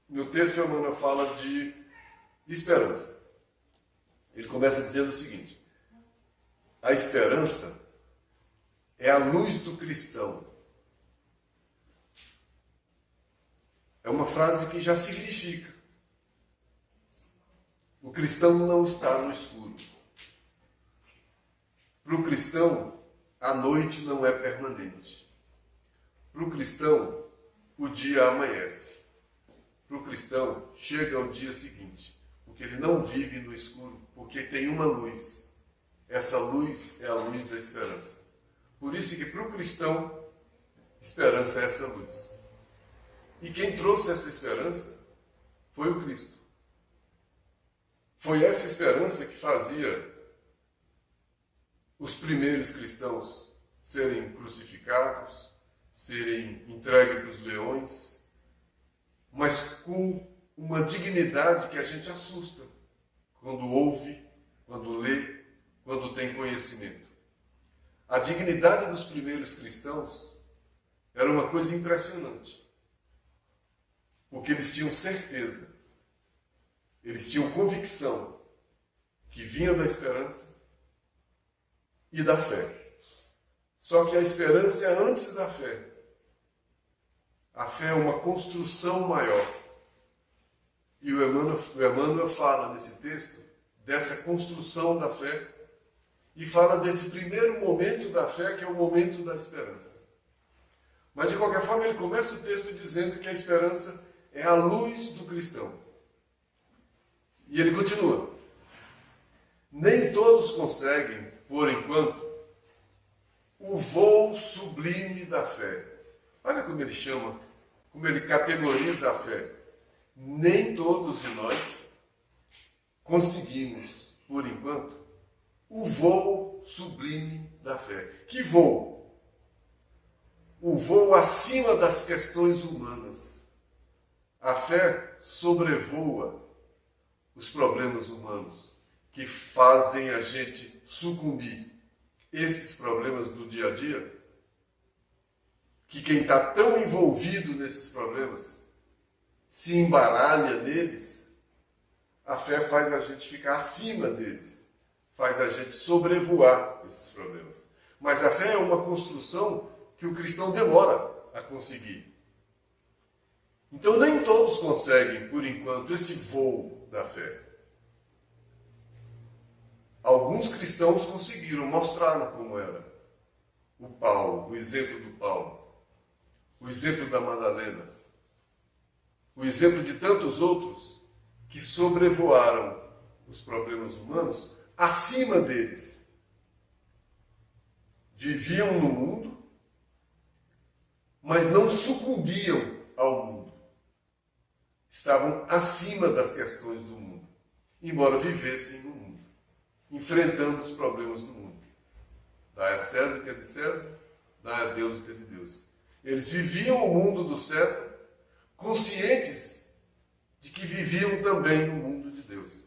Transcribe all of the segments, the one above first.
No texto, Emmanuel fala de esperança. Ele começa dizendo o seguinte: a esperança é a luz do cristão. É uma frase que já significa: o cristão não está no escuro. Para o cristão, a noite não é permanente. Para o cristão, o dia amanhece. Para o cristão, chega o dia seguinte, porque ele não vive no escuro, porque tem uma luz. Essa luz é a luz da esperança. Por isso que para o cristão, esperança é essa luz. E quem trouxe essa esperança foi o Cristo. Foi essa esperança que fazia os primeiros cristãos serem crucificados, serem entregues para os leões, mas com uma dignidade que a gente assusta quando ouve, quando lê, quando tem conhecimento. A dignidade dos primeiros cristãos era uma coisa impressionante, porque eles tinham certeza, eles tinham convicção que vinha da esperança e da fé. Só que a esperança é antes da fé. A fé é uma construção maior. E o Emmanuel fala nesse texto dessa construção da fé e fala desse primeiro momento da fé, que é o momento da esperança. Mas, de qualquer forma, ele começa o texto dizendo que a esperança é a luz do cristão. E ele continua: nem todos conseguem, por enquanto, o voo sublime da fé. Olha como ele chama, como ele categoriza a fé. Nem todos de nós conseguimos, por enquanto, o voo sublime da fé. Que voo? O voo acima das questões humanas. A fé sobrevoa os problemas humanos que fazem a gente sucumbir. Esses problemas do dia a dia, que quem está tão envolvido nesses problemas se embaralha neles, a fé faz a gente ficar acima deles, faz a gente sobrevoar esses problemas. Mas a fé é uma construção que o cristão demora a conseguir. Então nem todos conseguem, por enquanto, esse voo da fé. Alguns cristãos conseguiram, mostraram como era. O Paulo, o exemplo do Paulo, o exemplo da Madalena, o exemplo de tantos outros que sobrevoaram os problemas humanos acima deles. Viviam no mundo, mas não sucumbiam ao mundo. Estavam acima das questões do mundo, embora vivessem no mundo, enfrentando os problemas do mundo. Dai a César o que é de César, dai a Deus o que é de Deus. Eles viviam o mundo do César, conscientes de que viviam também no mundo de Deus.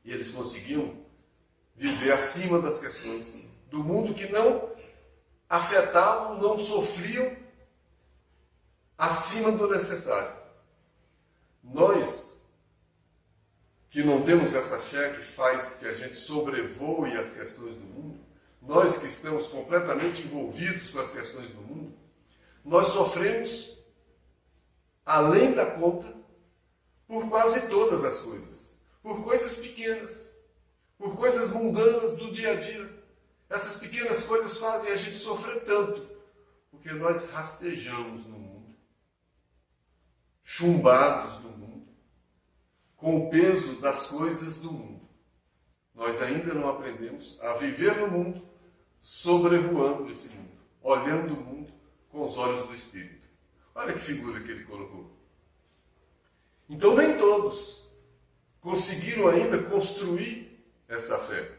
E eles conseguiam viver acima das questões do mundo, que não afetavam, não sofriam acima do necessário. Nós, que não temos essa fé que faz que a gente sobrevoe as questões do mundo, nós que estamos completamente envolvidos com as questões do mundo, nós sofremos além da conta por quase todas as coisas. Por coisas pequenas, por coisas mundanas do dia a dia. Essas pequenas coisas fazem a gente sofrer tanto, porque nós rastejamos no mundo, chumbados no mundo, com o peso das coisas do mundo. Nós ainda não aprendemos a viver no mundo, sobrevoando esse mundo, olhando o mundo com os olhos do Espírito. Olha que figura que ele colocou. Então nem todos conseguiram ainda construir essa fé.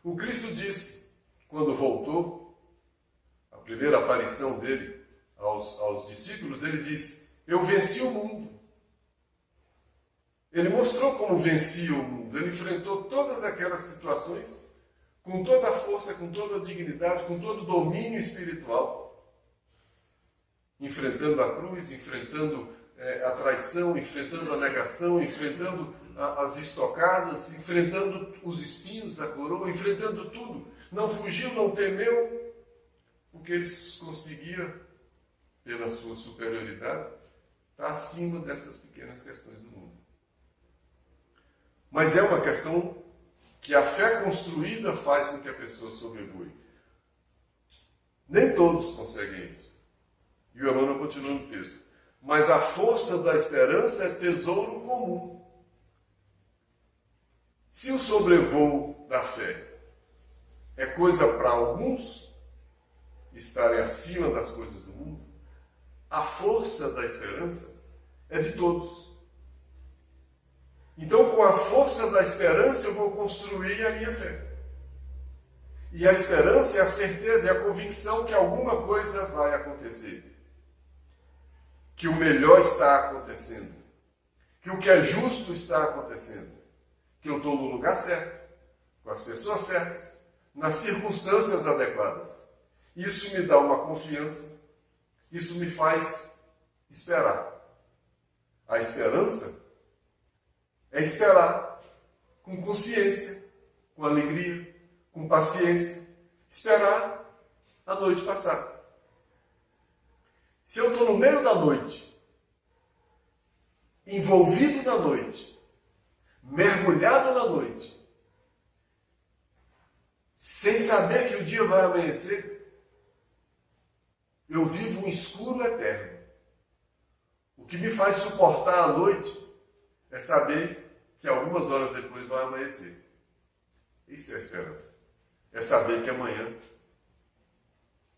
O Cristo disse, quando voltou, a primeira aparição dele aos discípulos, ele disse: eu venci o mundo. Ele mostrou como vencia o mundo. Ele enfrentou todas aquelas situações com toda a força, com toda a dignidade, com todo o domínio espiritual, enfrentando a cruz, enfrentando a traição, enfrentando a negação, enfrentando as estocadas, enfrentando os espinhos da coroa, enfrentando tudo. Não fugiu, não temeu, porque ele conseguia, pela sua superioridade, estar acima dessas pequenas questões do mundo. Mas é uma questão que a fé construída faz com que a pessoa sobrevoe. Nem todos conseguem isso. E o Emmanuel continua no texto. Mas a força da esperança é tesouro comum. Se o sobrevoo da fé é coisa para alguns estarem acima das coisas do mundo, a força da esperança é de todos. Então, com a força da esperança, eu vou construir a minha fé. E a esperança é a certeza, é a convicção que alguma coisa vai acontecer. Que o melhor está acontecendo. Que o que é justo está acontecendo. Que eu estou no lugar certo, com as pessoas certas, nas circunstâncias adequadas. Isso me dá uma confiança. Isso me faz esperar. A esperança é esperar com consciência, com alegria, com paciência. Esperar a noite passar. Se eu estou no meio da noite, envolvido na noite, mergulhado na noite, sem saber que o dia vai amanhecer, eu vivo um escuro eterno. O que me faz suportar a noite é saber que algumas horas depois vai amanhecer. Isso é a esperança. É saber que amanhã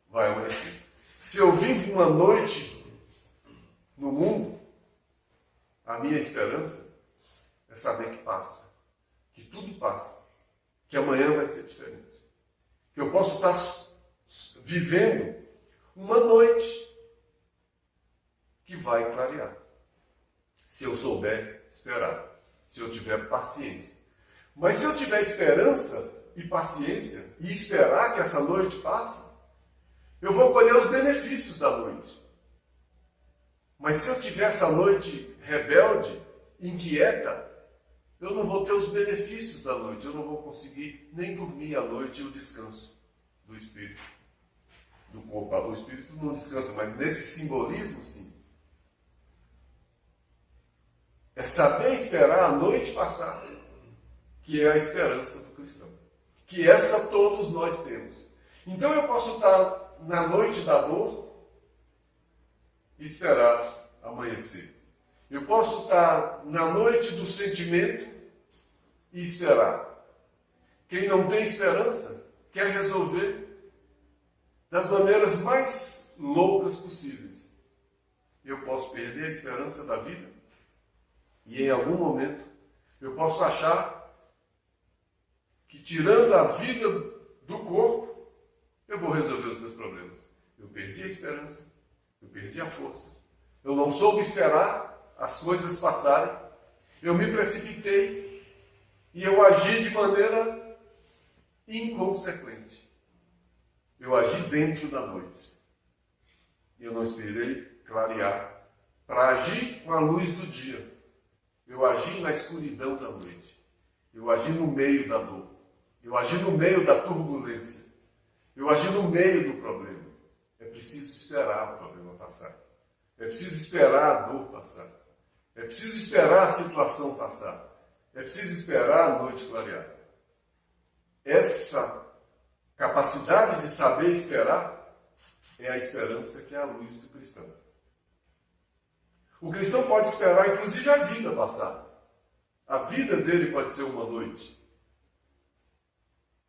vai amanhecer. Se eu vivo uma noite no mundo, a minha esperança é saber que passa. Que tudo passa. Que amanhã vai ser diferente. Que eu posso estar vivendo uma noite que vai clarear. Se eu souber esperar. Se eu tiver paciência. Mas se eu tiver esperança e paciência e esperar que essa noite passe, eu vou colher os benefícios da noite. Mas se eu tiver essa noite rebelde, inquieta, eu não vou ter os benefícios da noite. Eu não vou conseguir nem dormir à noite e o descanso do espírito, do corpo. O espírito não descansa, mas nesse simbolismo, sim. É saber esperar a noite passar, que é a esperança do cristão. Que essa todos nós temos. Então eu posso estar na noite da dor e esperar amanhecer. Eu posso estar na noite do sentimento e esperar. Quem não tem esperança quer resolver das maneiras mais loucas possíveis. Eu posso perder a esperança da vida e em algum momento eu posso achar que tirando a vida do corpo, eu vou resolver os meus problemas. Eu perdi a esperança, eu perdi a força. Eu não soube esperar as coisas passarem. Eu me precipitei e eu agi de maneira inconsequente. Eu agi dentro da noite. Eu não esperei clarear para agir com a luz do dia. Eu agi na escuridão da noite. Eu agi no meio da dor. Eu agi no meio da turbulência. Eu agi no meio do problema. É preciso esperar o problema passar. É preciso esperar a dor passar. É preciso esperar a situação passar. É preciso esperar a noite clarear. Essa capacidade de saber esperar é a esperança que é a luz do cristão. O cristão pode esperar, inclusive, a vida passar. A vida dele pode ser uma noite.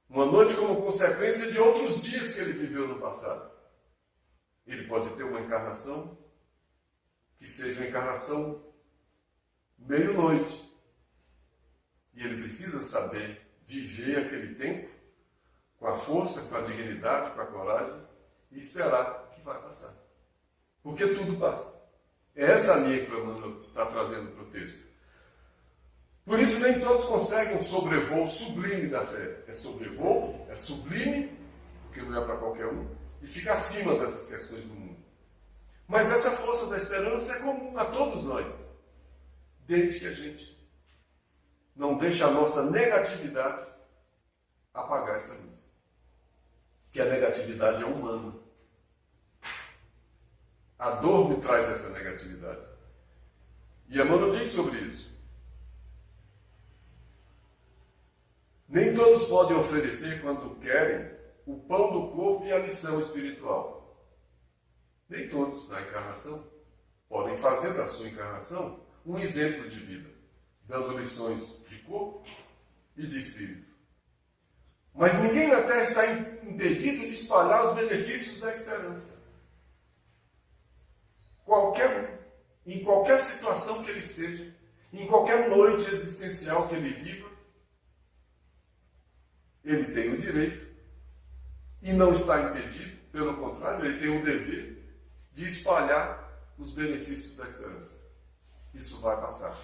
Uma noite como consequência de outros dias que ele viveu no passado. Ele pode ter uma encarnação que seja uma encarnação meio-noite. E ele precisa saber viver aquele tempo com a força, com a dignidade, com a coragem e esperar que vai passar. Porque tudo passa. É essa linha que o Emmanuel está trazendo para o texto. Por isso nem todos conseguem um sobrevoo sublime da fé. É sobrevoo, é sublime, porque não é para qualquer um, e fica acima dessas questões do mundo. Mas essa força da esperança é comum a todos nós, desde que a gente não deixe a nossa negatividade apagar essa luz. Que a negatividade é humana. A dor me traz essa negatividade. E Emmanuel diz sobre isso. Nem todos podem oferecer, quando querem, o pão do corpo e a lição espiritual. Nem todos, na encarnação, podem fazer da sua encarnação um exemplo de vida, dando lições de corpo e de espírito. Mas ninguém na Terra está impedido de espalhar os benefícios da esperança. Em qualquer situação que ele esteja, em qualquer noite existencial que ele viva, ele tem o direito, e não está impedido, pelo contrário, ele tem o dever de espalhar os benefícios da esperança. Isso vai passar,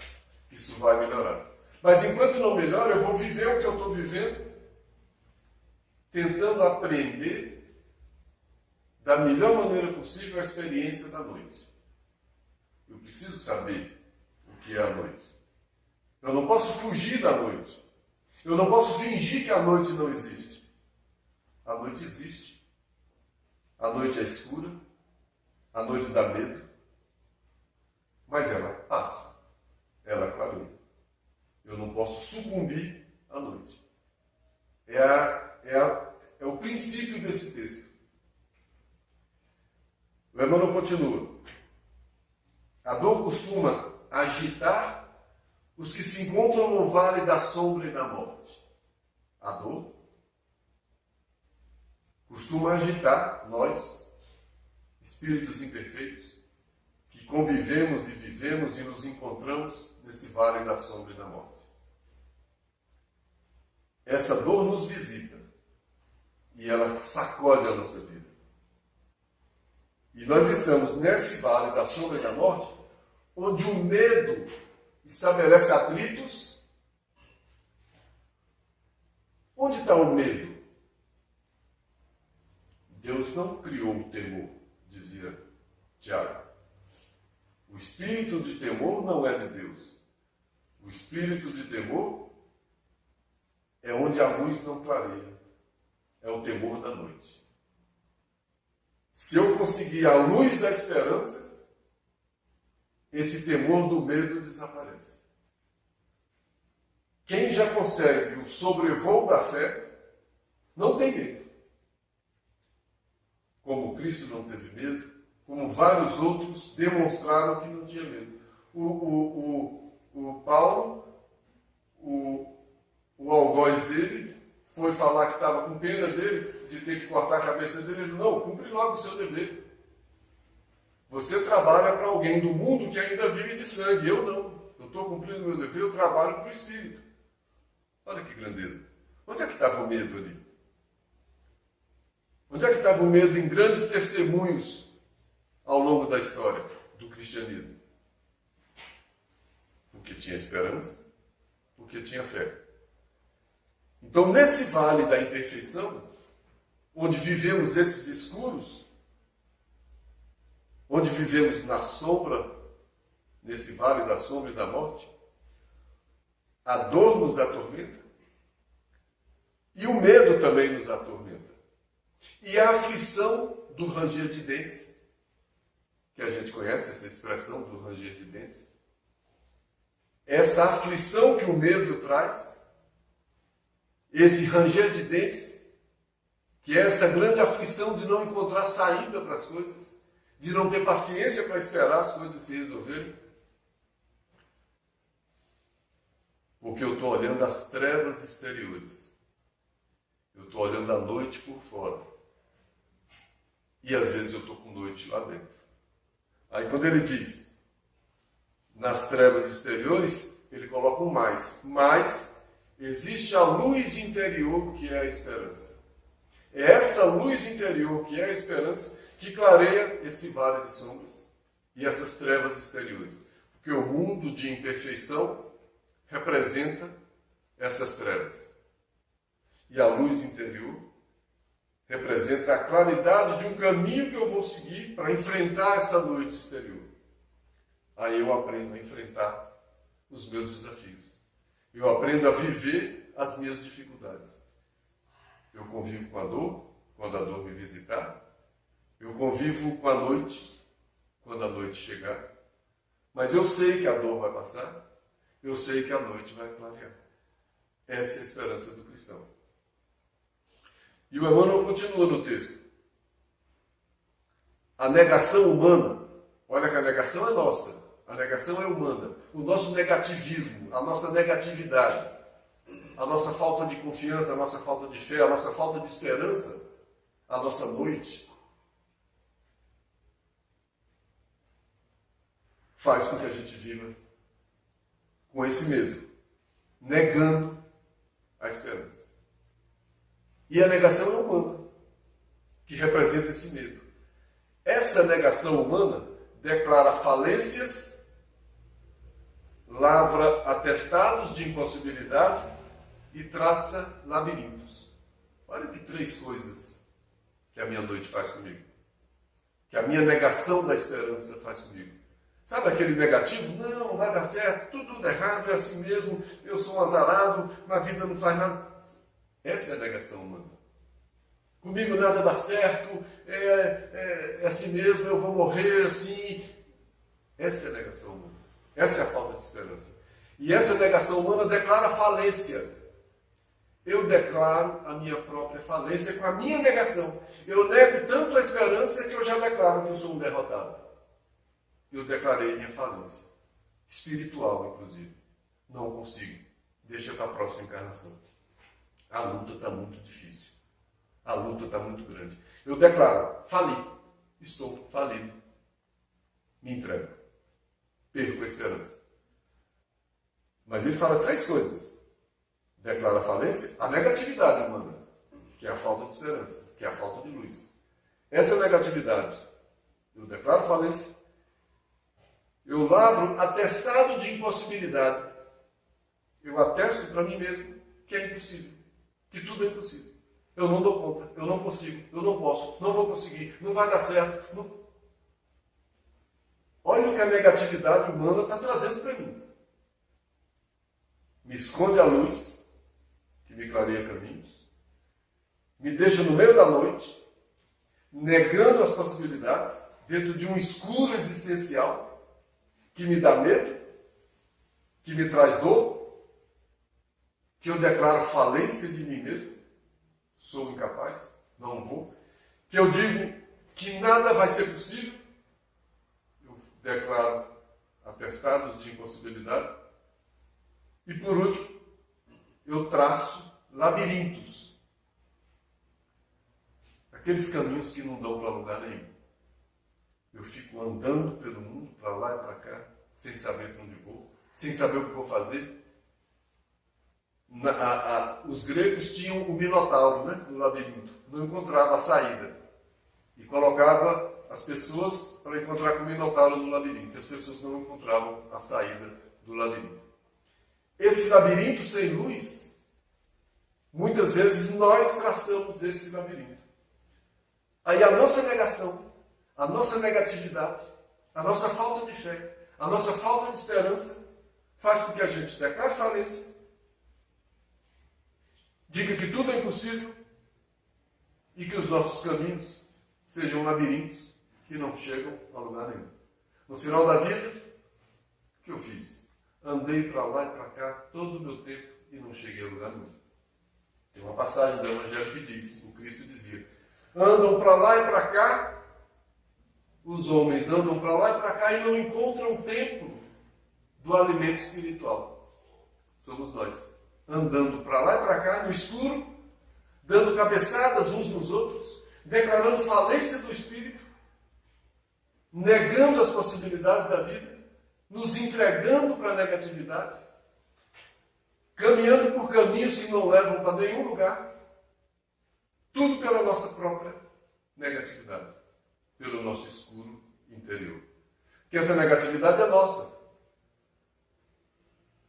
isso vai melhorar. Mas enquanto não melhora, eu vou viver o que eu estou vivendo, tentando aprender da melhor maneira possível a experiência da noite. Eu preciso saber o que é a noite. Eu não posso fugir da noite. Eu não posso fingir que a noite não existe. A noite existe. A noite é escura. A noite dá medo. Mas ela passa. Ela clareia. Eu não posso sucumbir à noite. É o princípio desse texto. O Emmanuel continua. A dor costuma agitar os que se encontram no vale da sombra e da morte. A dor costuma agitar nós, espíritos imperfeitos, que convivemos e vivemos e nos encontramos nesse vale da sombra e da morte. Essa dor nos visita e ela sacode a nossa vida. E nós estamos nesse vale da sombra e da morte, onde o medo estabelece atritos. Onde está o medo? Deus não criou o temor, dizia Tiago. O espírito de temor não é de Deus. O espírito de temor é onde a luz não clareia. É o temor da noite. Se eu conseguir a luz da esperança, esse temor do medo desaparece. Quem já consegue o sobrevoo da fé, não tem medo. Como Cristo não teve medo, como vários outros demonstraram que não tinha medo. O Paulo, o algoz dele, foi falar que estava com pena dele, de ter que cortar a cabeça dele. Ele falou, não, cumpre logo o seu dever. Você trabalha para alguém do mundo que ainda vive de sangue. Eu não. Eu estou cumprindo o meu dever, eu trabalho para o Espírito. Olha que grandeza. Onde é que estava o medo ali? Onde é que estava o medo em grandes testemunhos ao longo da história do cristianismo? Porque tinha esperança, porque tinha fé. Então, nesse vale da imperfeição, onde vivemos esses escuros, onde vivemos na sombra, nesse vale da sombra e da morte, a dor nos atormenta e o medo também nos atormenta. E a aflição do ranger de dentes, que a gente conhece essa expressão do ranger de dentes, essa aflição que o medo traz, esse ranger de dentes, que é essa grande aflição de não encontrar saída para as coisas, de não ter paciência para esperar as coisas se resolverem. Porque eu estou olhando as trevas exteriores. Eu estou olhando a noite por fora. E às vezes eu estou com noite lá dentro. Aí quando ele diz, nas trevas exteriores, ele coloca um mais. Mas existe a luz interior que é a esperança. É essa luz interior que é a esperança que clareia esse vale de sombras e essas trevas exteriores. Porque o mundo de imperfeição representa essas trevas. E a luz interior representa a claridade de um caminho que eu vou seguir para enfrentar essa noite exterior. Aí eu aprendo a enfrentar os meus desafios. Eu aprendo a viver as minhas dificuldades. Eu convivo com a dor, quando a dor me visitar. Eu convivo com a noite, quando a noite chegar. Mas eu sei que a dor vai passar. Eu sei que a noite vai clarear. Essa é a esperança do cristão. E o Emmanuel continua no texto. A negação humana, olha que a negação é nossa, a negação é humana. O nosso negativismo, a nossa negatividade, a nossa falta de confiança, a nossa falta de fé, a nossa falta de esperança, a nossa noite, faz com que a gente viva com esse medo, negando a esperança. E a negação é humana, que representa esse medo. Essa negação humana declara falências, lavra atestados de impossibilidade e traça labirintos. Olha que 3 coisas que a minha noite faz comigo. Que a minha negação da esperança faz comigo. Sabe aquele negativo? Não vai dar certo, tudo errado, é assim mesmo, eu sou um azarado, na vida não faz nada. Essa é a negação humana. Comigo nada dá certo, é assim mesmo, eu vou morrer assim. Essa é a negação humana. Essa é a falta de esperança. E essa negação humana declara falência. Eu declaro a minha própria falência com a minha negação. Eu nego tanto a esperança que eu já declaro que eu sou um derrotado. Eu declarei minha falência. Espiritual, inclusive. Não consigo. Deixa para a próxima encarnação. A luta está muito difícil. A luta está muito grande. Eu declaro, fali. Estou falido. Me entrego. Perco a esperança. Mas ele fala 3 coisas. Declara a falência, a negatividade humana, que é a falta de esperança, que é a falta de luz. Essa negatividade, eu declaro falência, eu lavro atestado de impossibilidade. Eu atesto para mim mesmo que é impossível, que tudo é impossível. Eu não dou conta, eu não consigo, eu não posso, não vou conseguir, não vai dar certo. Não... Olha o que a negatividade humana está trazendo para mim. Me esconde a luz, que me clareia caminhos, me deixa no meio da noite, negando as possibilidades, dentro de um escuro existencial, que me dá medo, que me traz dor, que eu declaro falência de mim mesmo, sou incapaz, não vou, que eu digo que nada vai ser possível, eu declaro atestados de impossibilidade, e por último, eu traço labirintos, aqueles caminhos que não dão para lugar nenhum. Eu fico andando pelo mundo, para lá e para cá, sem saber para onde vou, sem saber o que vou fazer. Os gregos tinham o minotauro, né, no labirinto, não encontrava a saída. E colocava as pessoas para encontrar com o minotauro no labirinto. As pessoas não encontravam a saída do labirinto. Esse labirinto sem luz, muitas vezes nós traçamos esse labirinto. Aí a nossa negação, a nossa negatividade, a nossa falta de fé, a nossa falta de esperança, faz com que a gente declare falência, diga que tudo é impossível e que os nossos caminhos sejam labirintos que não chegam a lugar nenhum. No final da vida, o que eu fiz? Andei para lá e para cá todo o meu tempo e não cheguei a lugar nenhum. Tem uma passagem do Evangelho que diz, o Cristo dizia, andam para lá e para cá, os homens andam para lá e para cá e não encontram tempo do alimento espiritual. Somos nós, andando para lá e para cá, no escuro, dando cabeçadas uns nos outros, declarando falência do espírito, negando as possibilidades da vida, nos entregando para a negatividade, caminhando por caminhos que não levam para nenhum lugar, tudo pela nossa própria negatividade, pelo nosso escuro interior. Porque essa negatividade é nossa.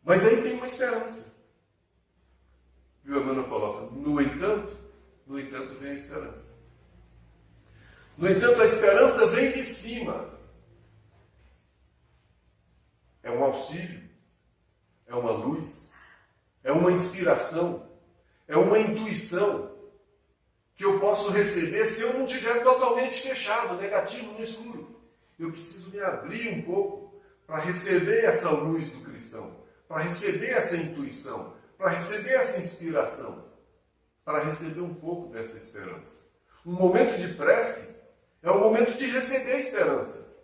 Mas aí tem uma esperança. E o Emmanuel coloca, no entanto vem a esperança. No entanto, a esperança vem de cima. É um auxílio, é uma luz, é uma inspiração, é uma intuição que eu posso receber se eu não estiver totalmente fechado, negativo, no escuro. Eu preciso me abrir um pouco para receber essa luz do cristão, para receber essa intuição, para receber essa inspiração, para receber um pouco dessa esperança. Um momento de prece é o momento de receber a esperança.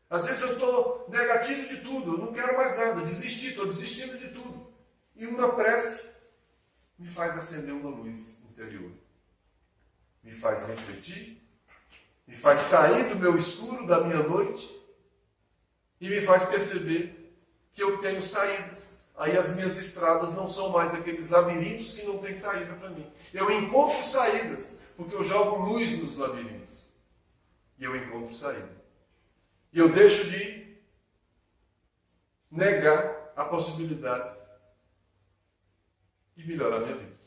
Às vezes eu estou negativo de tudo, eu não quero mais nada, desisti, estou desistindo de tudo. E uma prece me faz acender uma luz interior. Me faz refletir, me faz sair do meu escuro, da minha noite, e me faz perceber que eu tenho saídas. Aí as minhas estradas não são mais aqueles labirintos que não têm saída para mim. Eu encontro saídas, porque eu jogo luz nos labirintos. E eu encontro saída. E eu deixo de negar a possibilidade de melhorar a minha vida,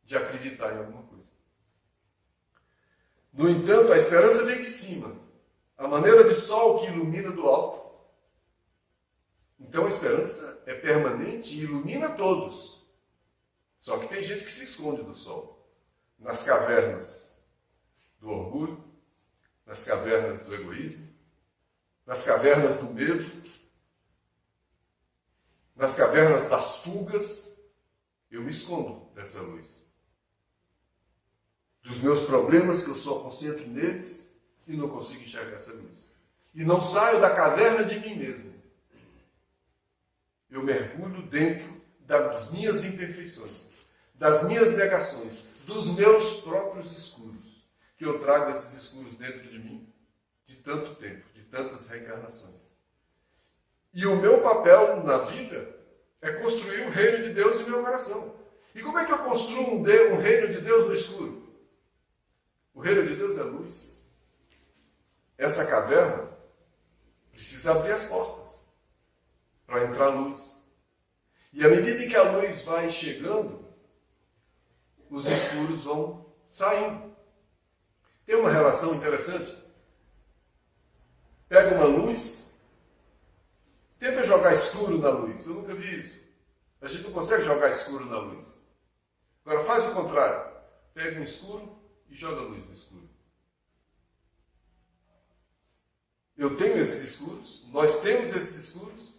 de acreditar em alguma coisa. No entanto, a esperança vem de cima, a maneira de sol que ilumina do alto. Então a esperança é permanente e ilumina todos. Só que tem gente que se esconde do sol, nas cavernas do orgulho, nas cavernas do egoísmo, nas cavernas do medo, nas cavernas das fugas. Eu me escondo dessa luz. Dos meus problemas, que eu só concentro neles e não consigo enxergar essa luz. E não saio da caverna de mim mesmo. Eu mergulho dentro das minhas imperfeições, das minhas negações, dos meus próprios escuros, que eu trago esses escuros dentro de mim de tanto tempo, de tantas reencarnações. E o meu papel na vida é construir o reino de Deus em meu coração. E como é que eu construo um reino de Deus no escuro? O reino de Deus é luz. Essa caverna precisa abrir as portas para entrar luz. E à medida que a luz vai chegando, os escuros vão saindo. Tem uma relação interessante. Pega uma luz, tenta jogar escuro na luz. Eu nunca vi isso. A gente não consegue jogar escuro na luz. Agora faz o contrário. Pega um escuro e joga luz no escuro. Eu tenho esses escuros, nós temos esses escuros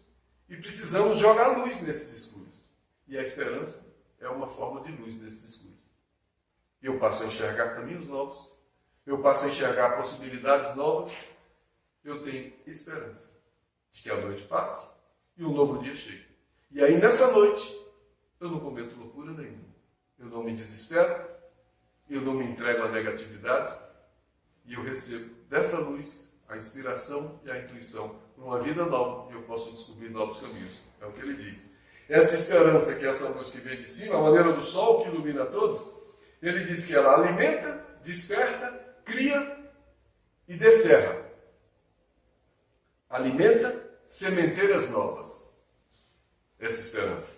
e precisamos jogar luz nesses escuros. E a esperança é uma forma de luz nesses escuros. Eu passo a enxergar caminhos novos, eu passo a enxergar possibilidades novas, eu tenho esperança de que a noite passe e um novo dia chegue. E aí nessa noite eu não cometo loucura nenhuma, eu não me desespero, eu não me entrego à negatividade e eu recebo dessa luz a inspiração e a intuição para uma vida nova e eu posso descobrir novos caminhos. É o que ele diz. Essa esperança, que é essa luz que vem de cima, a maneira do sol que ilumina todos, ele diz que ela alimenta, desperta, cria e descerra. Alimenta sementeiras novas. Essa esperança.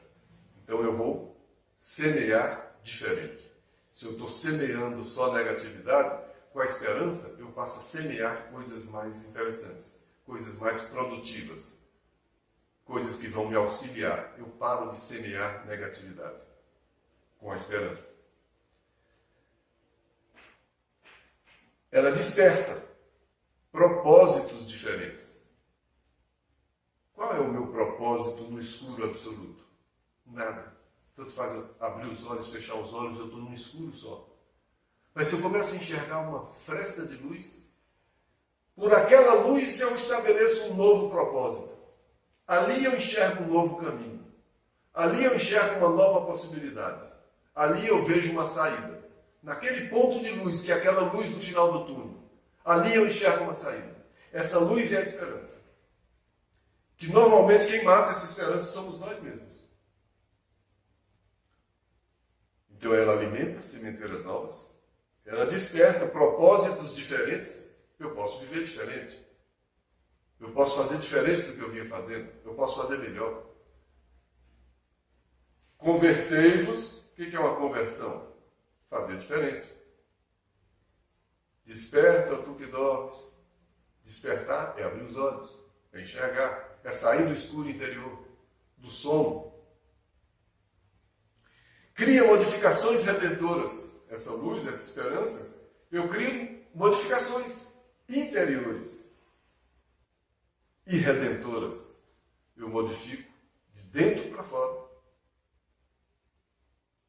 Então eu vou semear diferente. Se eu estou semeando só negatividade, com a esperança eu passo a semear coisas mais interessantes, coisas mais produtivas, coisas que vão me auxiliar. Eu paro de semear negatividade com a esperança. Ela desperta propósitos diferentes. Qual é o meu propósito no escuro absoluto? Nada. Tanto faz eu abrir os olhos, fechar os olhos, eu estou num escuro só. Mas se eu começo a enxergar uma fresta de luz, por aquela luz eu estabeleço um novo propósito. Ali eu enxergo um novo caminho. Ali eu enxergo uma nova possibilidade. Ali eu vejo uma saída. Naquele ponto de luz, que é aquela luz no final do túnel, ali eu enxergo uma saída. Essa luz é a esperança. Que normalmente quem mata essa esperança somos nós mesmos. Então ela alimenta sementeiras novas, ela desperta propósitos diferentes. Eu posso viver diferente. Eu posso fazer diferente do que eu vinha fazendo. Eu posso fazer melhor. Convertei-vos. O que é uma conversão? Fazer diferente. Desperta, tu que dormes. Despertar é abrir os olhos, é enxergar, é sair do escuro interior, do sono. Cria modificações redentoras. Essa luz, essa esperança, eu crio modificações interiores e redentoras. Eu modifico de dentro para fora.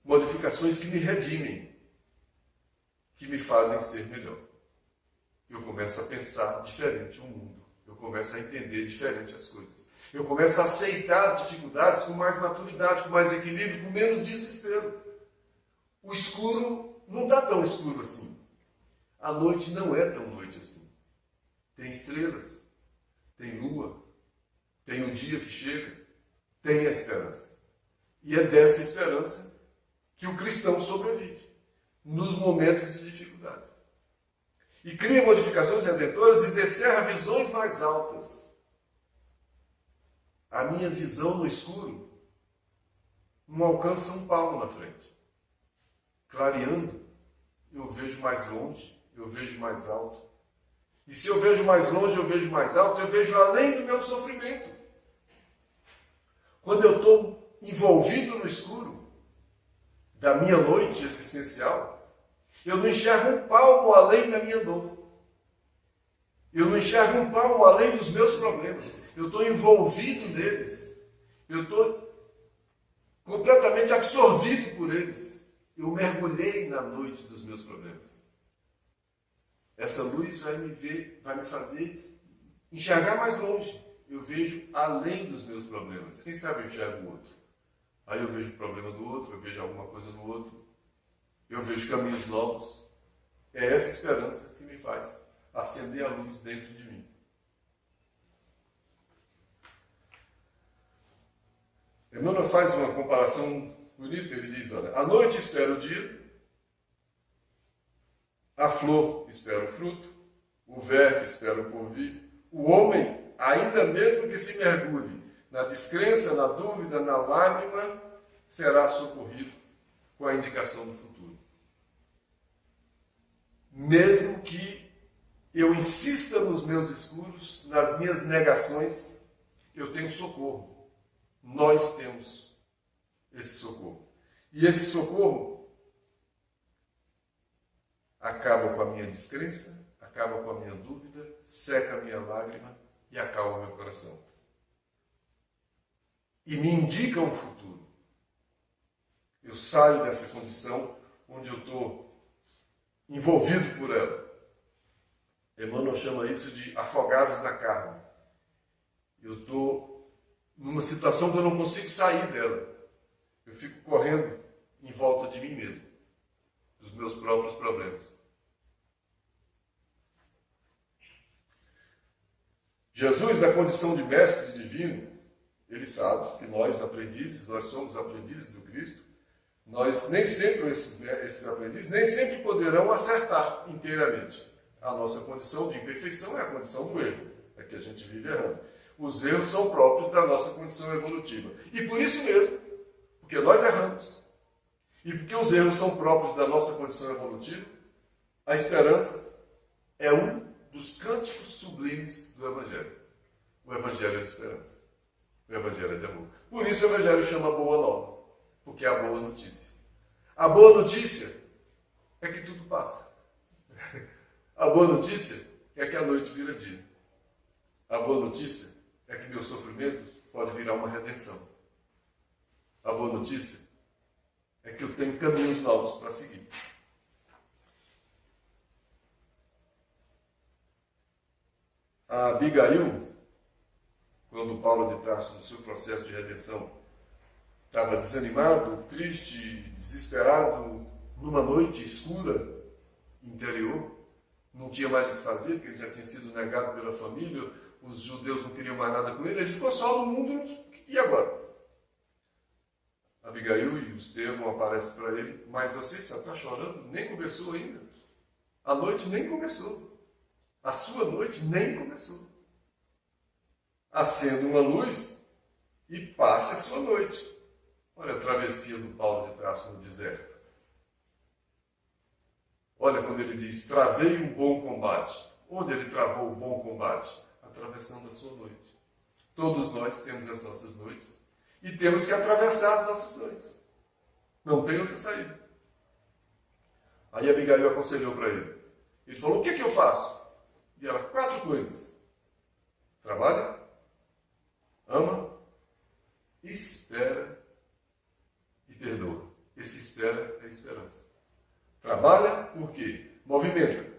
Modificações que me redimem, que me fazem ser melhor. Eu começo a pensar diferente o mundo. Eu começo a entender diferente as coisas. Eu começo a aceitar as dificuldades com mais maturidade, com mais equilíbrio, com menos desespero. O escuro não está tão escuro assim. A noite não é tão noite assim. Tem estrelas, tem lua, tem o dia que chega, tem a esperança. E é dessa esperança que o cristão sobrevive nos momentos de dificuldade. E cria modificações redentoras e descerra visões mais altas. A minha visão no escuro não alcança um palmo na frente. Clareando, eu vejo mais longe, eu vejo mais alto. E se eu vejo mais longe, eu vejo mais alto, eu vejo além do meu sofrimento. Quando eu estou envolvido no escuro da minha noite existencial, eu não enxergo um palmo além da minha dor. Eu não enxergo um palmo além dos meus problemas. Eu estou envolvido neles. Eu estou completamente absorvido por eles. Eu mergulhei na noite dos meus problemas. Essa luz vai me fazer enxergar mais longe. Eu vejo além dos meus problemas. Quem sabe eu enxergo o outro. Aí eu vejo o problema do outro, eu vejo alguma coisa no outro. Eu vejo caminhos novos. É essa esperança que me faz acender a luz dentro de mim. Emmanuel faz uma comparação bonita. Ele diz, olha, a noite espera o dia, a flor espera o fruto, o verbo espera o porvir, o homem, ainda mesmo que se mergulhe na descrença, na dúvida, na lágrima, será socorrido com a indicação do futuro. Mesmo que eu insista nos meus escuros, nas minhas negações, eu tenho socorro. Nós temos esse socorro. E esse socorro acaba com a minha descrença, acaba com a minha dúvida, seca a minha lágrima e acalma o meu coração. E me indica um futuro. Eu saio dessa condição onde eu estou envolvido por ela. Emmanuel chama isso de afogados na carne. Eu estou numa situação que eu não consigo sair dela. Eu fico correndo em volta de mim mesmo, dos meus próprios problemas. Jesus, na condição de mestre divino, ele sabe que nós, aprendizes, nós somos aprendizes do Cristo. Nós nem sempre, esses aprendizes, nem sempre poderão acertar inteiramente. A nossa condição de imperfeição é a condição do erro, é que a gente vive errando. Os erros são próprios da nossa condição evolutiva. E por isso mesmo, porque nós erramos, e porque os erros são próprios da nossa condição evolutiva, a esperança é um dos cânticos sublimes do Evangelho. O Evangelho é de esperança. O Evangelho é de amor. Por isso o Evangelho chama Boa Nova. Porque é a boa notícia. A boa notícia é que tudo passa. A boa notícia é que a noite vira dia. A boa notícia é que meu sofrimento pode virar uma redenção. A boa notícia é que eu tenho caminhos novos para seguir. A Abigail, quando Paulo de Tarso, no seu processo de redenção, estava desanimado, triste, desesperado, numa noite escura, interior, não tinha mais o que fazer, porque ele já tinha sido negado pela família, os judeus não queriam mais nada com ele, ele ficou só no mundo, e agora? Abigail e o Estevão aparecem para ele, mas você já está chorando? Nem começou ainda. A noite nem começou. A sua noite nem começou. Acenda uma luz e passe a sua noite. Olha a travessia do Paulo de Tarso no deserto. Olha quando ele diz, travei um bom combate. Onde ele travou o bom combate? Atravessando a sua noite. Todos nós temos as nossas noites e temos que atravessar as nossas noites. Não tem outra saída. Aí Abigail aconselhou para ele. Ele falou, o que é que eu faço? E ela, 4 coisas. Trabalha, ama, espera e perdoa. Esse espera é esperança. Trabalha, por quê? Movimenta.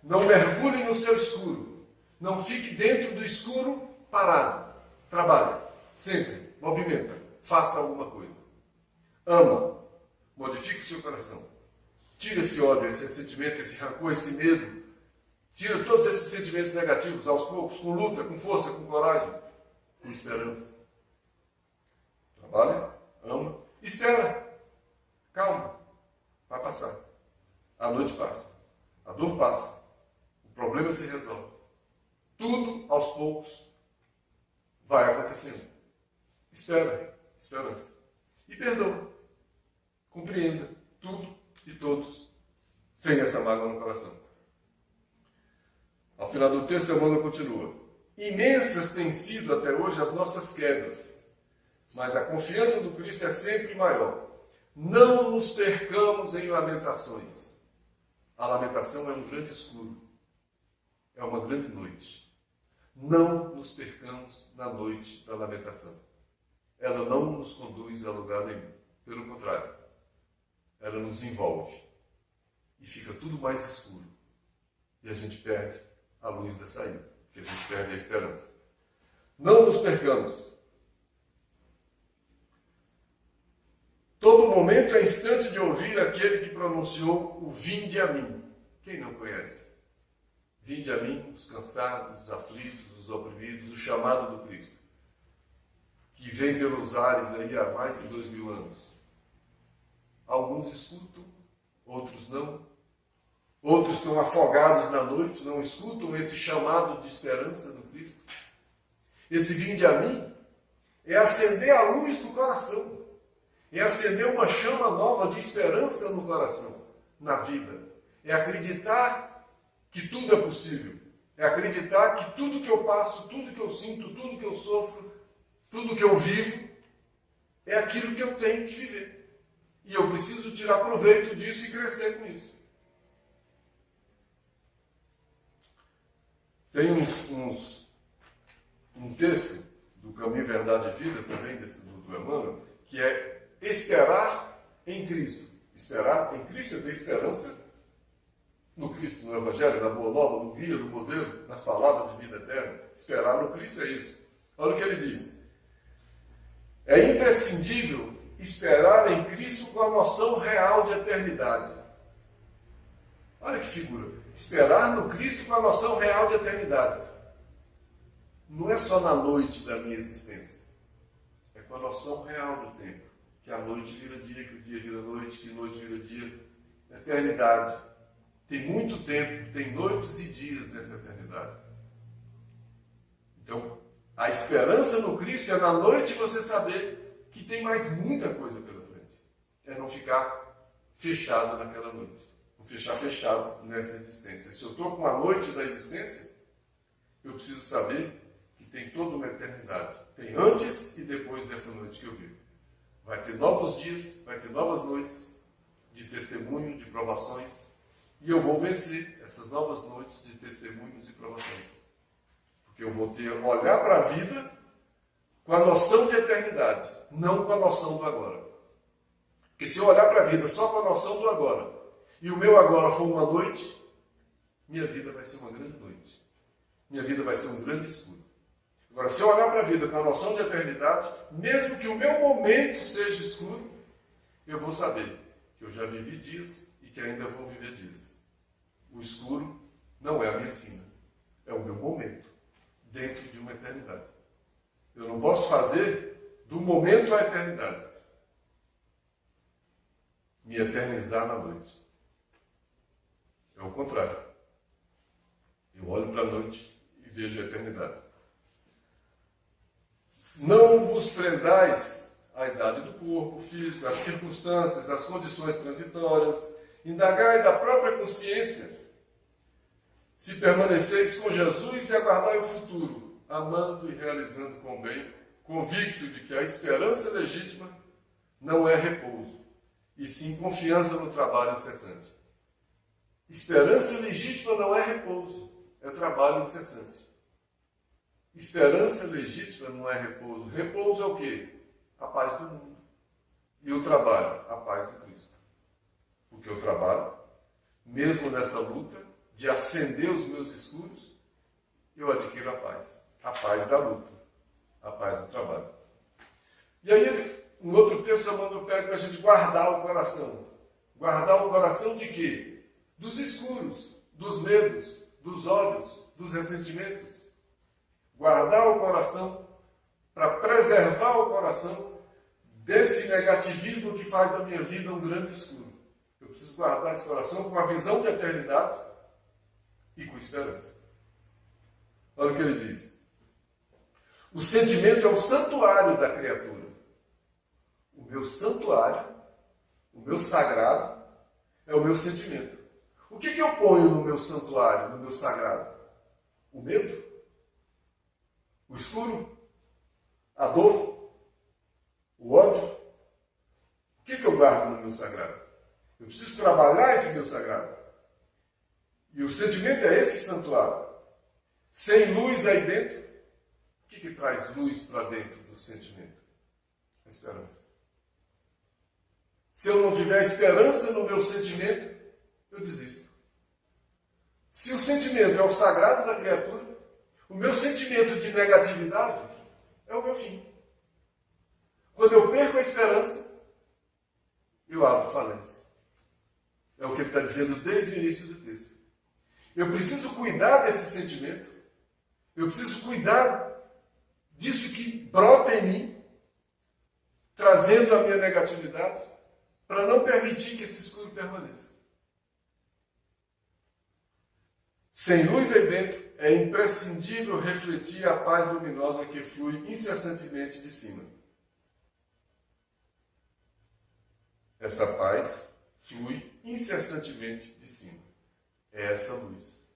Não mergulhe no seu escuro. Não fique dentro do escuro parado. Trabalha. Sempre. Movimenta. Faça alguma coisa. Ama. Modifique o seu coração. Tira esse ódio, esse sentimento, esse rancor, esse medo. Tira todos esses sentimentos negativos aos poucos, com luta, com força, com coragem, com esperança. Trabalha, ama, espera. Calma. Vai passar. A noite passa. A dor passa. O problema se resolve. Tudo, aos poucos, vai acontecendo. Espera. Esperança. E perdoa. Compreenda tudo e todos, sem essa mágoa no coração. Ao final do texto, Emmanuel continua. Imensas têm sido até hoje as nossas quedas, mas a confiança do Cristo é sempre maior. Não nos percamos em lamentações. A lamentação é um grande escuro, é uma grande noite. Não nos percamos na noite da lamentação. Ela não nos conduz a lugar nenhum. Pelo contrário, ela nos envolve e fica tudo mais escuro. E a gente perde a luz da saída, porque a gente perde a esperança. Não nos percamos. Todo momento é instante de ouvir aquele que pronunciou o vinde a mim. Quem não conhece? Vinde a mim, os cansados, os aflitos, os oprimidos, o chamado do Cristo, que vem pelos ares aí há mais de 2000 anos. Alguns escutam, outros não. Outros estão afogados na noite, não escutam esse chamado de esperança do Cristo. Esse vinde a mim é acender a luz do coração. É acender uma chama nova de esperança no coração, na vida. É acreditar que tudo é possível. É acreditar que tudo que eu passo, tudo que eu sinto, tudo que eu sofro, tudo que eu vivo, é aquilo que eu tenho que viver. E eu preciso tirar proveito disso e crescer com isso. Tem um texto do Caminho, Verdade e Vida, também, do Emmanuel, que é esperar em Cristo. Esperar em Cristo é ter esperança no Cristo, no Evangelho, na Boa Nova, no guia, no modelo, nas palavras de vida eterna. Esperar no Cristo é isso. Olha o que ele diz. É imprescindível esperar em Cristo com a noção real de eternidade. Olha que figura. Esperar no Cristo com a noção real de eternidade. Não é só na noite da minha existência. É com a noção real do tempo. Que a noite vira dia, que o dia vira noite, que noite vira dia. Eternidade. Tem muito tempo, tem noites e dias nessa eternidade. Então, a esperança no Cristo é na noite você saber que tem mais muita coisa pela frente. É não ficar fechado naquela noite. Não ficar fechado nessa existência. Se eu estou com a noite da existência, eu preciso saber que tem toda uma eternidade. Tem antes e depois dessa noite que eu vivo. Vai ter novos dias, vai ter novas noites de testemunho, de provações. E eu vou vencer essas novas noites de testemunhos e provações. Porque eu vou olhar para a vida com a noção de eternidade, não com a noção do agora. Porque se eu olhar para a vida só com a noção do agora, e o meu agora for uma noite, minha vida vai ser uma grande noite. Minha vida vai ser um grande escuro. Agora, se eu olhar para a vida com a noção de eternidade, mesmo que o meu momento seja escuro, eu vou saber que eu já vivi dias e que ainda vou viver dias. O escuro não é a minha sina, é o meu momento, dentro de uma eternidade. Eu não posso fazer do momento à eternidade. Me eternizar na noite. É o contrário. Eu olho para a noite e vejo a eternidade. Não vos prendais a idade do corpo, o físico, as circunstâncias, as condições transitórias. Indagai da própria consciência se permaneceis com Jesus e aguardai o futuro, amando e realizando com bem, convicto de que a esperança legítima não é repouso, e sim confiança no trabalho incessante. Esperança legítima não é repouso, é trabalho incessante. Esperança legítima não é repouso. Repouso é o quê? A paz do mundo. E o trabalho? A paz do Cristo. Porque eu trabalho, mesmo nessa luta de acender os meus escuros, eu adquiro a paz da luta, a paz do trabalho. E aí, um outro texto chamando pede para a gente guardar o coração. Guardar o coração de quê? Dos escuros, dos medos, dos ódios, dos ressentimentos. Guardar o coração para preservar o coração desse negativismo que faz da minha vida um grande escuro. Eu preciso guardar esse coração com a visão de eternidade e com esperança. Olha o que ele diz. O sentimento é o santuário da criatura. O meu santuário, o meu sagrado, é o meu sentimento. O que eu ponho no meu santuário, no meu sagrado? O medo? O escuro? A dor? O ódio? O que eu guardo no meu sagrado? Eu preciso trabalhar esse meu sagrado. E o sentimento é esse santuário. Sem luz aí dentro, o que traz luz para dentro do sentimento? A esperança. Se eu não tiver esperança no meu sentimento, eu desisto. Se o sentimento é o sagrado da criatura, o meu sentimento de negatividade é o meu fim. Quando eu perco a esperança, eu abro falência. É o que ele está dizendo desde o início do texto. Eu preciso cuidar desse sentimento. Eu preciso cuidar disso que brota em mim, trazendo a minha negatividade, para não permitir que esse escuro permaneça. Sem luz aí dentro, é imprescindível refletir a paz luminosa que flui incessantemente de cima. Essa paz flui incessantemente de cima. É essa luz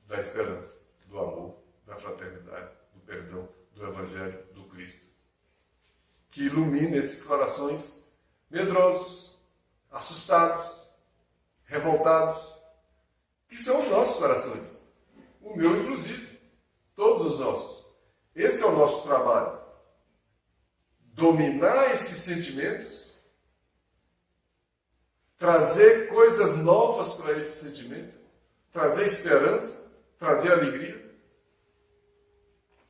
da esperança, do amor, da fraternidade, do perdão, do Evangelho, do Cristo, que ilumina esses corações medrosos, assustados, revoltados, que são os nossos corações. O meu, inclusive. Todos os nossos. Esse é o nosso trabalho. Dominar esses sentimentos, trazer coisas novas para esse sentimento, trazer esperança, trazer alegria,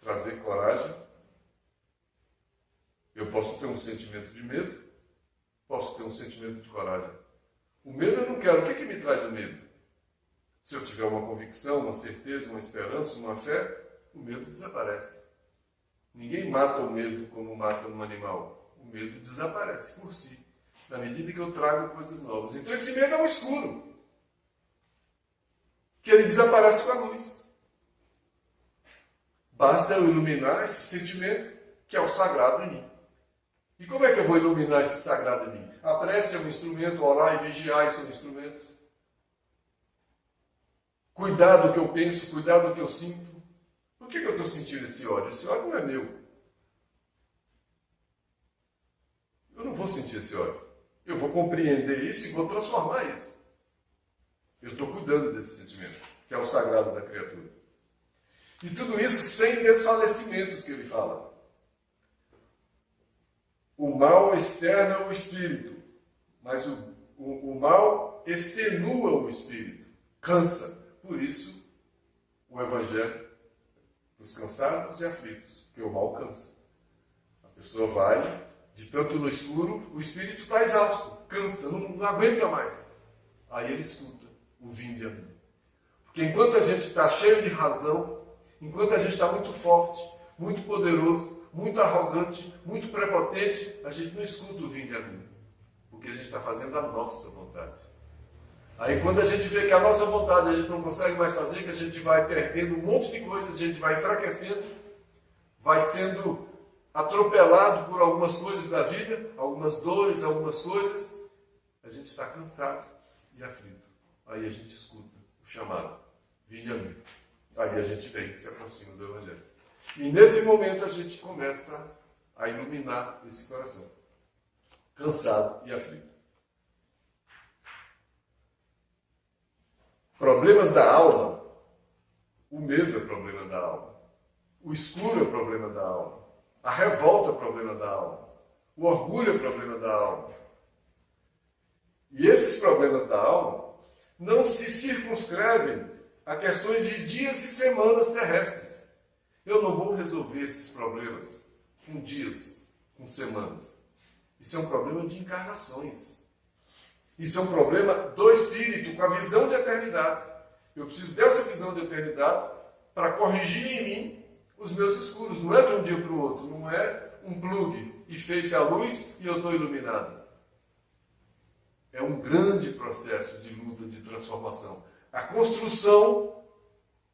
trazer coragem. Eu posso ter um sentimento de medo, posso ter um sentimento de coragem. O medo eu não quero. O que me traz o medo? Se eu tiver uma convicção, uma certeza, uma esperança, uma fé, o medo desaparece. Ninguém mata o medo como mata um animal. O medo desaparece por si, na medida que eu trago coisas novas. Então esse medo é um escuro, que ele desaparece com a luz. Basta eu iluminar esse sentimento, que é o sagrado em mim. E como é que eu vou iluminar esse sagrado em mim? A prece é um instrumento, orar e vigiar são instrumentos. Cuidar do que eu penso, cuidar do que eu sinto. Por que eu estou sentindo esse ódio? Esse ódio não é meu. Eu não vou sentir esse ódio. Eu vou compreender isso e vou transformar isso. Eu estou cuidando desse sentimento, que é o sagrado da criatura. E tudo isso sem desfalecimentos que ele fala. O mal externa o espírito, mas o mal extenua o espírito, cansa. Por isso, o Evangelho dos cansados e aflitos, porque o mal cansa. A pessoa vai, de tanto no escuro, o espírito está exausto, cansa, não aguenta mais. Aí ele escuta o vinde a mim. Porque enquanto a gente está cheio de razão, enquanto a gente está muito forte, muito poderoso, muito arrogante, muito prepotente, a gente não escuta o vinde a mim. Porque a gente está fazendo a nossa vontade. Aí quando a gente vê que a nossa vontade a gente não consegue mais fazer, que a gente vai perdendo um monte de coisas, a gente vai enfraquecendo, vai sendo atropelado por algumas coisas da vida, algumas dores, algumas coisas, a gente está cansado e aflito. Aí a gente escuta o chamado, vinde a mim. Aí a gente vem, se aproxima do Evangelho. E nesse momento a gente começa a iluminar esse coração, cansado e aflito. Problemas da alma, o medo é problema da alma, o escuro é problema da alma, a revolta é problema da alma, o orgulho é problema da alma. E esses problemas da alma não se circunscrevem a questões de dias e semanas terrestres. Eu não vou resolver esses problemas com dias, com semanas. Isso é um problema de encarnações. Isso é um problema do Espírito, com a visão de eternidade. Eu preciso dessa visão de eternidade para corrigir em mim os meus escuros. Não é de um dia para o outro, não é um plug e fez-se a luz e eu estou iluminado. É um grande processo de luta, de transformação. A construção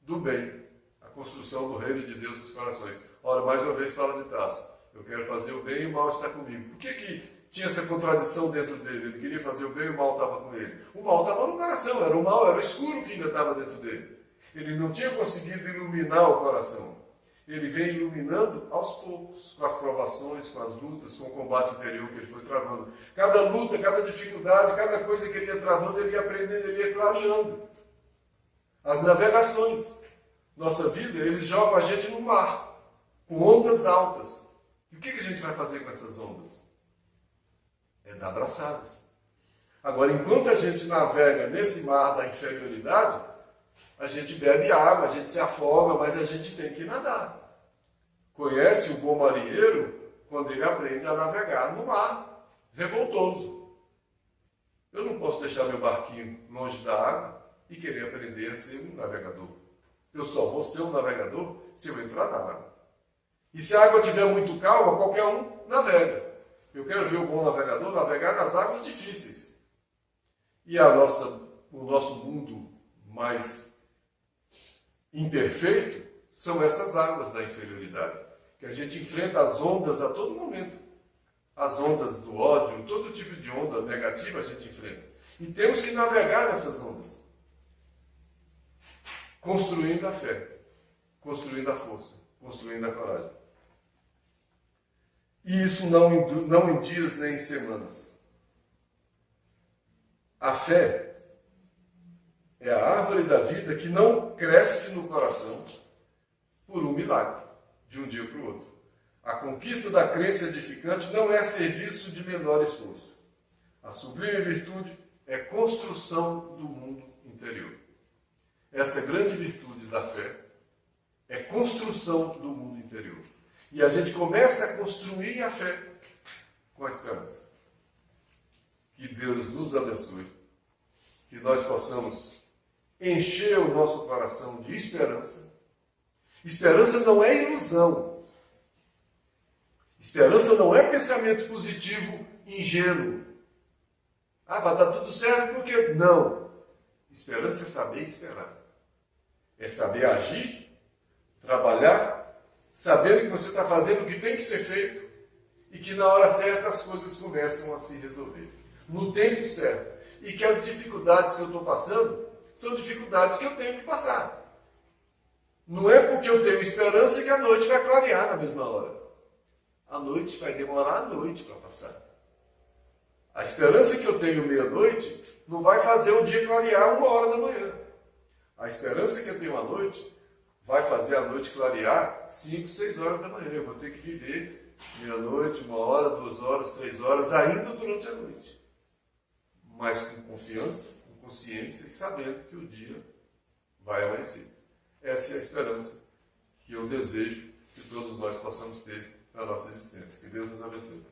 do bem, a construção do reino de Deus nos corações. Ora, mais uma vez fala de Tasso. Eu quero fazer o bem e o mal está comigo. Por que tinha essa contradição dentro dele? Ele queria fazer o bem e o mal estava com ele. O mal estava no coração, era o mal, era o escuro que ainda estava dentro dele. Ele não tinha conseguido iluminar o coração. Ele vem iluminando aos poucos, com as provações, com as lutas, com o combate interior que ele foi travando. Cada luta, cada dificuldade, cada coisa que ele ia travando, ele ia aprendendo, ele ia clareando. As navegações. Nossa vida, eles jogam a gente no mar, com ondas altas. E o que a gente vai fazer com essas ondas? É dar braçadas. Agora, enquanto a gente navega nesse mar da inferioridade, a gente bebe água, a gente se afoga, mas a gente tem que nadar. Conhece o bom marinheiro quando ele aprende a navegar no mar revoltoso. Eu não posso deixar meu barquinho longe da água e querer aprender a ser um navegador. Eu só vou ser um navegador se eu entrar na água. E se a água estiver muito calma, qualquer um navega. Eu quero ver o bom navegador navegar nas águas difíceis. E o nosso mundo mais imperfeito são essas águas da inferioridade, que a gente enfrenta as ondas a todo momento. As ondas do ódio, todo tipo de onda negativa a gente enfrenta. E temos que navegar nessas ondas, construindo a fé, construindo a força, construindo a coragem. E isso não em dias nem em semanas. A fé é a árvore da vida que não cresce no coração por um milagre, de um dia para o outro. A conquista da crença edificante não é serviço de menor esforço. A sublime virtude é construção do mundo interior. Essa grande virtude da fé é construção do mundo interior. E a gente começa a construir a fé com a esperança. Que Deus nos abençoe, que nós possamos encher o nosso coração de esperança. Esperança não é ilusão. Esperança não é pensamento positivo ingênuo. Ah, vai dar tudo certo porque... Não. Esperança é saber esperar. É saber agir, trabalhar, sabendo que você está fazendo o que tem que ser feito e que na hora certa as coisas começam a se resolver. No tempo certo. E que as dificuldades que eu estou passando são dificuldades que eu tenho que passar. Não é porque eu tenho esperança que a noite vai clarear na mesma hora. A noite vai demorar a noite para passar. A esperança que eu tenho meia-noite não vai fazer o dia clarear 1h da manhã. A esperança que eu tenho à noite vai fazer a noite clarear 5, 6 horas da manhã. Eu vou ter que viver meia-noite, 1h, 2h, 3h, ainda durante a noite. Mas com confiança, com consciência e sabendo que o dia vai amanhecer. Essa é a esperança que eu desejo que todos nós possamos ter na nossa existência. Que Deus nos abençoe.